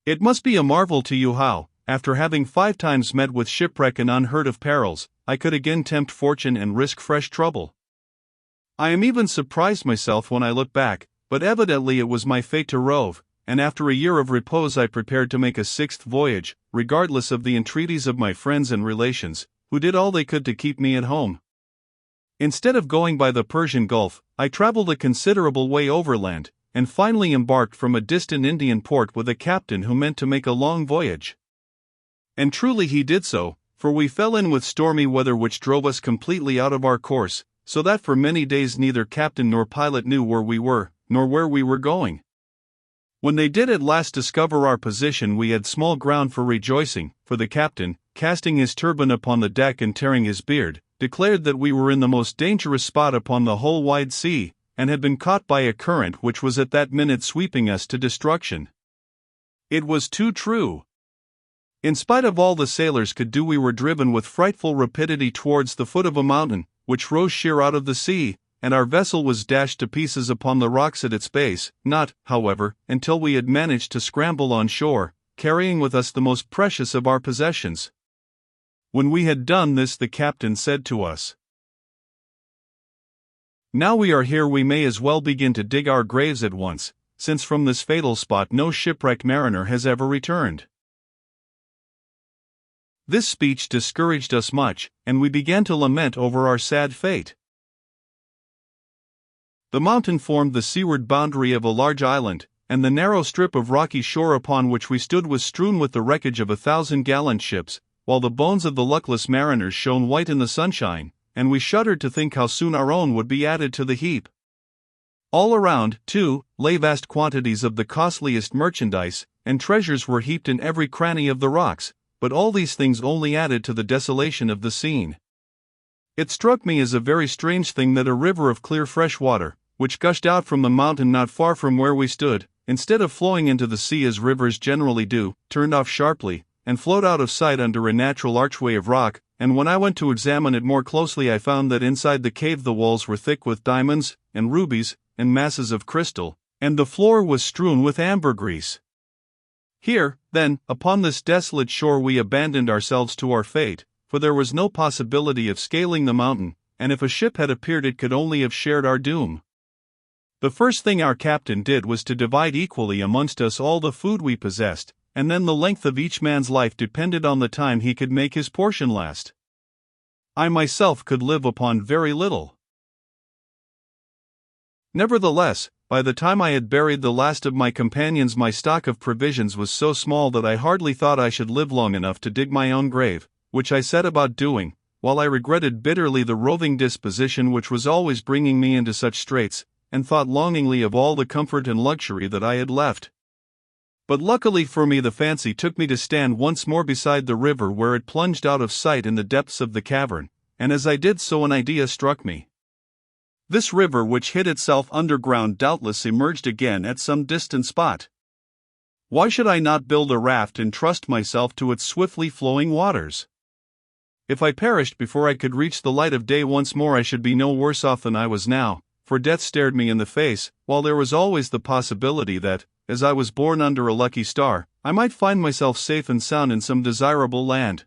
It must be a marvel to you how, after having 5 times met with shipwreck and unheard of perils, I could again tempt fortune and risk fresh trouble. I am even surprised myself when I look back, but evidently it was my fate to rove, and after a year of repose I prepared to make a 6th voyage, regardless of the entreaties of my friends and relations, who did all they could to keep me at home. Instead of going by the Persian Gulf, I traveled a considerable way overland, and finally embarked from a distant Indian port with a captain who meant to make a long voyage. And truly he did so, for we fell in with stormy weather which drove us completely out of our course, so that for many days neither captain nor pilot knew where we were, nor where we were going. When they did at last discover our position, we had small ground for rejoicing, for the captain, casting his turban upon the deck and tearing his beard, declared that we were in the most dangerous spot upon the whole wide sea, and had been caught by a current which was at that minute sweeping us to destruction. It was too true. In spite of all the sailors could do, we were driven with frightful rapidity towards the foot of a mountain, which rose sheer out of the sea, and our vessel was dashed to pieces upon the rocks at its base, not, however, until we had managed to scramble on shore, carrying with us the most precious of our possessions. When we had done this, the captain said to us, "Now we are here, we may as well begin to dig our graves at once, since from this fatal spot no shipwrecked mariner has ever returned." This speech discouraged us much, and we began to lament over our sad fate. The mountain formed the seaward boundary of a large island, and the narrow strip of rocky shore upon which we stood was strewn with the wreckage of 1,000 gallant ships, while the bones of the luckless mariners shone white in the sunshine, and we shuddered to think how soon our own would be added to the heap. All around, too, lay vast quantities of the costliest merchandise, and treasures were heaped in every cranny of the rocks, but all these things only added to the desolation of the scene. It struck me as a very strange thing that a river of clear fresh water, which gushed out from the mountain not far from where we stood, instead of flowing into the sea as rivers generally do, turned off sharply, and flowed out of sight under a natural archway of rock, and when I went to examine it more closely I found that inside the cave the walls were thick with diamonds, and rubies, and masses of crystal, and the floor was strewn with ambergris. Here, then, upon this desolate shore we abandoned ourselves to our fate, for there was no possibility of scaling the mountain, and if a ship had appeared it could only have shared our doom. The first thing our captain did was to divide equally amongst us all the food we possessed, and then the length of each man's life depended on the time he could make his portion last. I myself could live upon very little. Nevertheless, by the time I had buried the last of my companions my stock of provisions was so small that I hardly thought I should live long enough to dig my own grave, which I set about doing, while I regretted bitterly the roving disposition which was always bringing me into such straits, and thought longingly of all the comfort and luxury that I had left. But luckily for me the fancy took me to stand once more beside the river where it plunged out of sight in the depths of the cavern, and as I did so an idea struck me. This river which hid itself underground doubtless emerged again at some distant spot. Why should I not build a raft and trust myself to its swiftly flowing waters? If I perished before I could reach the light of day once more I should be no worse off than I was now, for death stared me in the face, while there was always the possibility that, as I was born under a lucky star, I might find myself safe and sound in some desirable land.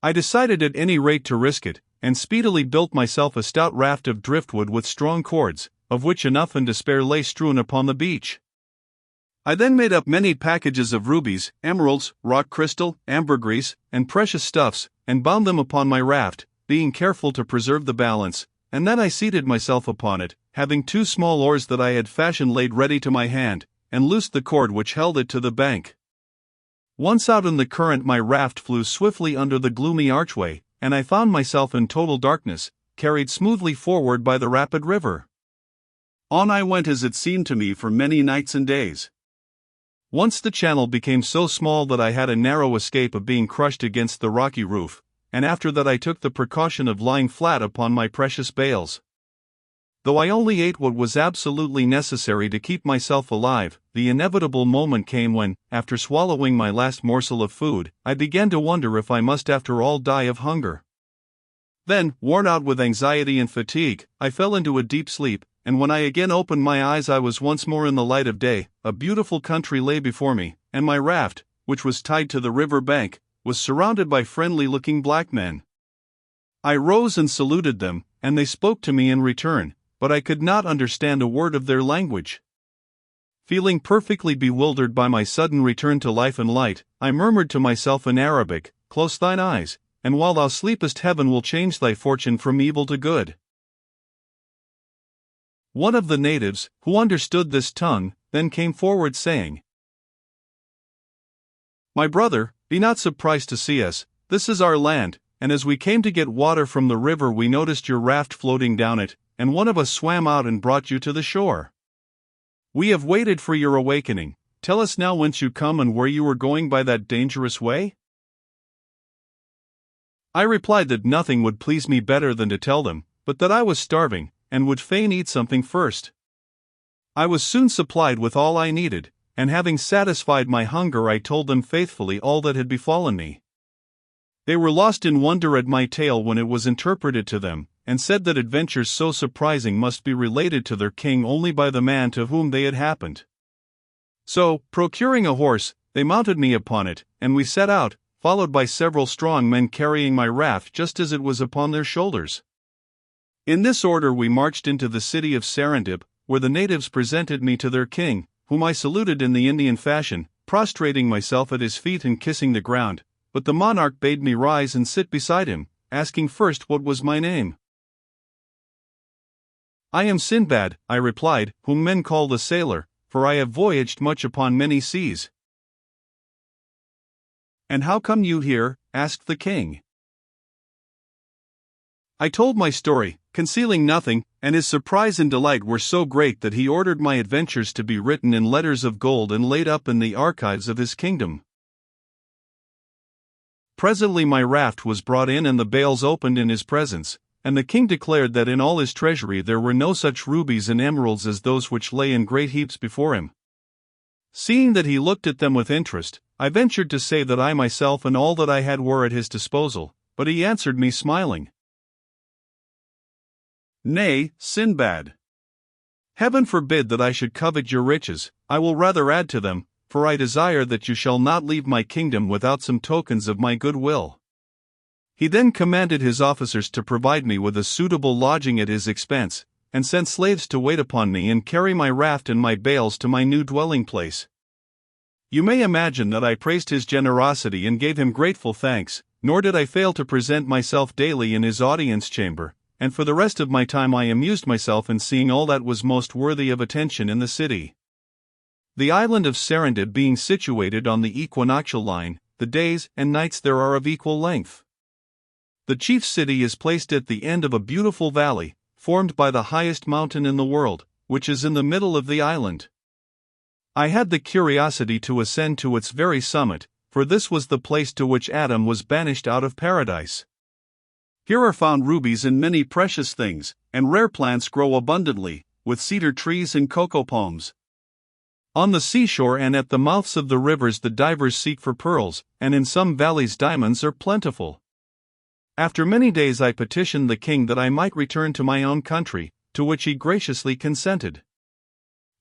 I decided at any rate to risk it, and speedily built myself a stout raft of driftwood with strong cords, of which enough and to spare lay strewn upon the beach. I then made up many packages of rubies, emeralds, rock crystal, ambergris, and precious stuffs, and bound them upon my raft, being careful to preserve the balance, and then I seated myself upon it, having 2 small oars that I had fashioned laid ready to my hand, and loosed the cord which held it to the bank. Once out in the current my raft flew swiftly under the gloomy archway, and I found myself in total darkness, carried smoothly forward by the rapid river. On I went as it seemed to me for many nights and days. Once the channel became so small that I had a narrow escape of being crushed against the rocky roof, and after that I took the precaution of lying flat upon my precious bales. Though I only ate what was absolutely necessary to keep myself alive, the inevitable moment came when, after swallowing my last morsel of food, I began to wonder if I must after all die of hunger. Then, worn out with anxiety and fatigue, I fell into a deep sleep, and when I again opened my eyes I was once more in the light of day. A beautiful country lay before me, and my raft, which was tied to the river bank, was surrounded by friendly-looking black men. I rose and saluted them, and they spoke to me in return, but I could not understand a word of their language. Feeling perfectly bewildered by my sudden return to life and light, I murmured to myself in Arabic, "Close thine eyes, and while thou sleepest heaven will change thy fortune from evil to good." One of the natives, who understood this tongue, then came forward saying, "My brother, be not surprised to see us, this is our land, and as we came to get water from the river we noticed your raft floating down it, and one of us swam out and brought you to the shore. We have waited for your awakening. Tell us now whence you come and where you were going by that dangerous way?" I replied that nothing would please me better than to tell them, but that I was starving, and would fain eat something first. I was soon supplied with all I needed, and having satisfied my hunger I told them faithfully all that had befallen me. They were lost in wonder at my tale when it was interpreted to them, and said that adventures so surprising must be related to their king only by the man to whom they had happened. So, procuring a horse, they mounted me upon it, and we set out, followed by several strong men carrying my raft just as it was upon their shoulders. In this order we marched into the city of Serendib, where the natives presented me to their king, whom I saluted in the Indian fashion, prostrating myself at his feet and kissing the ground, but the monarch bade me rise and sit beside him, asking first what was my name. "I am Sinbad," I replied, "whom men call the sailor, for I have voyaged much upon many seas." "And how come you here?" asked the king. I told my story, concealing nothing, and his surprise and delight were so great that he ordered my adventures to be written in letters of gold and laid up in the archives of his kingdom. Presently my raft was brought in and the bales opened in his presence, and the king declared that in all his treasury there were no such rubies and emeralds as those which lay in great heaps before him. Seeing that he looked at them with interest, I ventured to say that I myself and all that I had were at his disposal, but he answered me smiling, "Nay, Sinbad. Heaven forbid that I should covet your riches, I will rather add to them, for I desire that you shall not leave my kingdom without some tokens of my good will." He then commanded his officers to provide me with a suitable lodging at his expense, and sent slaves to wait upon me and carry my raft and my bales to my new dwelling place. You may imagine that I praised his generosity and gave him grateful thanks, nor did I fail to present myself daily in his audience chamber, and for the rest of my time I amused myself in seeing all that was most worthy of attention in the city. The island of Serendib being situated on the equinoctial line, the days and nights there are of equal length. The chief city is placed at the end of a beautiful valley, formed by the highest mountain in the world, which is in the middle of the island. I had the curiosity to ascend to its very summit, for this was the place to which Adam was banished out of paradise. Here are found rubies and many precious things, and rare plants grow abundantly, with cedar trees and cocoa palms. On the seashore and at the mouths of the rivers the divers seek for pearls, and in some valleys diamonds are plentiful. After many days I petitioned the king that I might return to my own country, to which he graciously consented.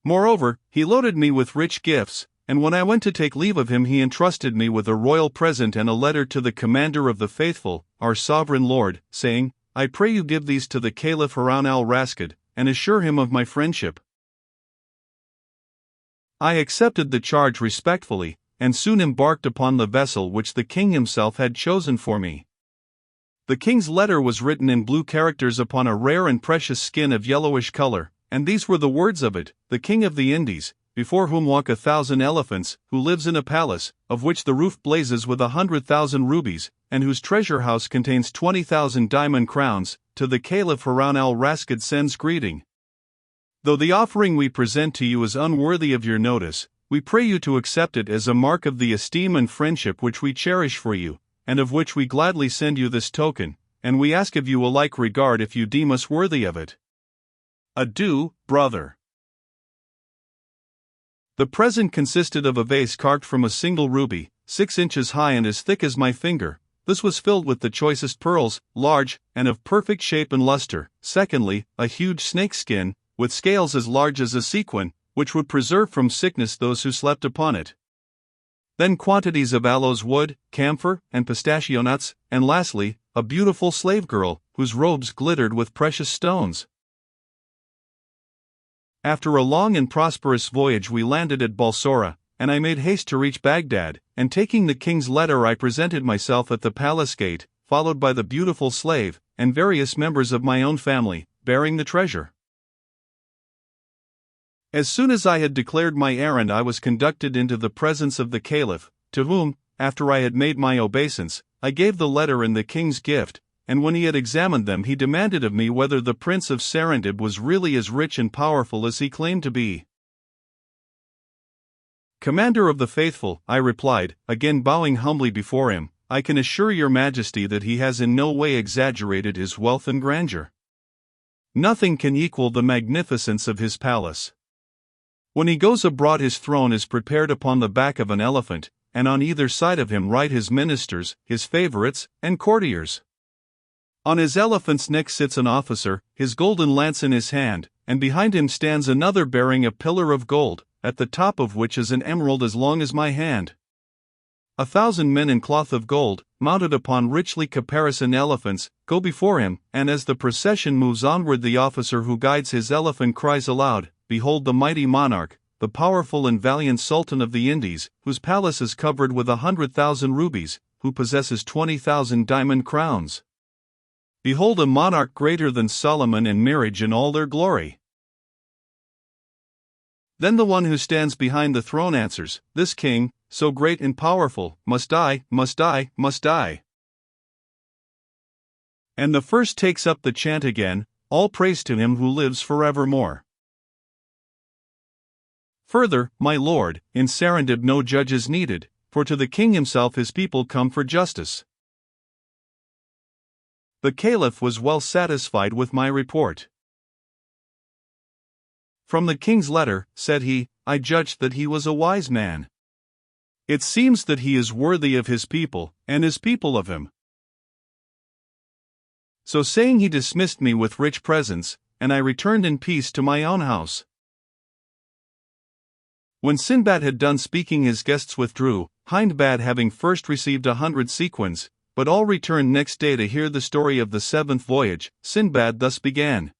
Moreover, he loaded me with rich gifts, and when I went to take leave of him he entrusted me with a royal present and a letter to the commander of the faithful, our sovereign lord, saying, "I pray you give these to the Caliph Harun al-Rashid, and assure him of my friendship." I accepted the charge respectfully, and soon embarked upon the vessel which the king himself had chosen for me. The king's letter was written in blue characters upon a rare and precious skin of yellowish color, and these were the words of it: "The king of the Indies, before whom walk 1,000 elephants, who lives in a palace, of which the roof blazes with 100,000 rubies, and whose treasure house contains 20,000 diamond crowns, to the Caliph Harun al-Rashid sends greeting. Though the offering we present to you is unworthy of your notice, we pray you to accept it as a mark of the esteem and friendship which we cherish for you, and of which we gladly send you this token, and we ask of you a like regard if you deem us worthy of it. Adieu, brother." The present consisted of a vase carved from a single ruby, 6 inches high and as thick as my finger. This was filled with the choicest pearls, large, and of perfect shape and luster. Secondly, a huge snake skin, with scales as large as a sequin, which would preserve from sickness those who slept upon it. then quantities of aloes wood, camphor, and pistachio nuts, and lastly, a beautiful slave girl, whose robes glittered with precious stones. After a long and prosperous voyage we landed at Balsora, and I made haste to reach Baghdad, and taking the king's letter I presented myself at the palace gate, followed by the beautiful slave, and various members of my own family, bearing the treasure. As soon as I had declared my errand I was conducted into the presence of the Caliph, to whom, after I had made my obeisance, I gave the letter and the king's gift, and when he had examined them he demanded of me whether the Prince of Serendib was really as rich and powerful as he claimed to be. "Commander of the Faithful," I replied, again bowing humbly before him, "I can assure your Majesty that he has in no way exaggerated his wealth and grandeur. Nothing can equal the magnificence of his palace. When he goes abroad his throne is prepared upon the back of an elephant, and on either side of him ride his ministers, his favorites, and courtiers. On his elephant's neck sits an officer, his golden lance in his hand, and behind him stands another bearing a pillar of gold, at the top of which is an emerald as long as my hand. 1,000 men in cloth of gold, mounted upon richly caparisoned elephants, go before him, and as the procession moves onward the officer who guides his elephant cries aloud, 'Behold the mighty monarch, the powerful and valiant Sultan of the Indies, whose palace is covered with 100,000 rubies, who possesses 20,000 diamond crowns. Behold a monarch greater than Solomon and Mirage in all their glory.' Then the one who stands behind the throne answers, 'This king, so great and powerful, must die, must die, must die.' And the first takes up the chant again, 'All praise to him who lives forevermore.' Further, my lord, in Serendib no judge is needed, for to the king himself his people come for justice." The Caliph was well satisfied with my report. "From the king's letter," said he, "I judged that he was a wise man. It seems that he is worthy of his people, and his people of him." So saying he dismissed me with rich presents, and I returned in peace to my own house. When Sinbad had done speaking his guests withdrew, Hindbad having first received 100 sequins, but all returned next day to hear the story of the seventh voyage. Sinbad thus began.